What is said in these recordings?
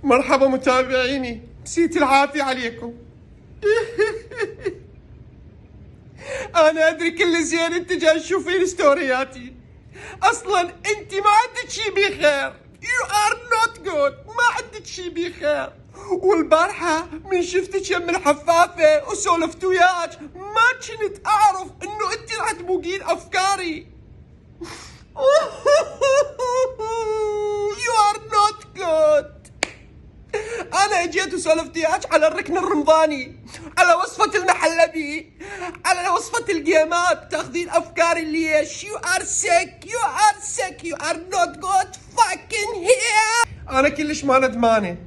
مرحبا متابعيني، نسيت العافية عليكم. أنا أدري كل زين أنت جاي تشوفين ستورياتي، أصلا أنت ما عندك شي بخير. You are not good، ما عندك شي بخير. والبارحة من شفتك يم الحفافة وسولفت وياك ما كنت أعرف إنه أنت راح تبوقين أفكاري. You are not good. أنا جيت وسولفت وياك على الركن الرمضاني، على وصفة المحلبي، على وصفة الجيمات، تاخذين أفكاري ليش؟ You are sick، you are sick، you are not good fucking here. أنا كلش ما ندمانة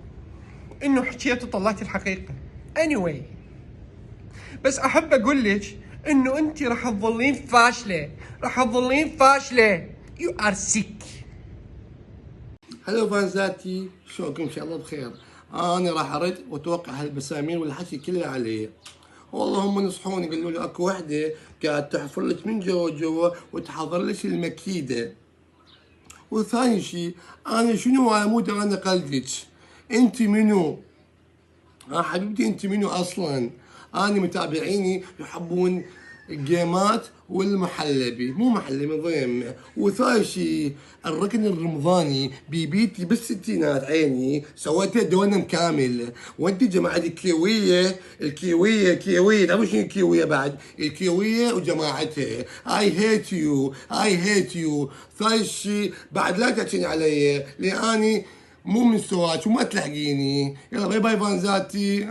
إنه حكيت وطلعت الحقيقة. Anyway، بس أحب أقول لك إنه أنت راح تظلين فاشلة، راح تظلين فاشلة. You are sick. هلو فانزاتي، شلونكم؟ ان شاء الله بخير. انا راح ارد واتوقع هالبسامين والحكي كله علي. والله هم نصحوني قالوا لي اكو وحده قاعد تحفر لك من جوا وتحضر لك المكيده. وثاني شيء انا شنو عمود انا قلدك؟ انت منو؟ حبيبتي انت منو اصلا؟ انا متابعيني يحبون الجيمات والمحلبي، مو محلي مضيم. وثاني شيء الركن الرمضاني ببيتي بالستينات عيني سويته دونم كامل. وانت جماعه الكيويه تعرفوا شنو الكيويه؟ بعد الكيويه وجماعتها اي هيت يو. ثاني شيء بعد لا تحكين علي لاني مو من سواك وما تلحقيني. يلا باي باي فانزاتي.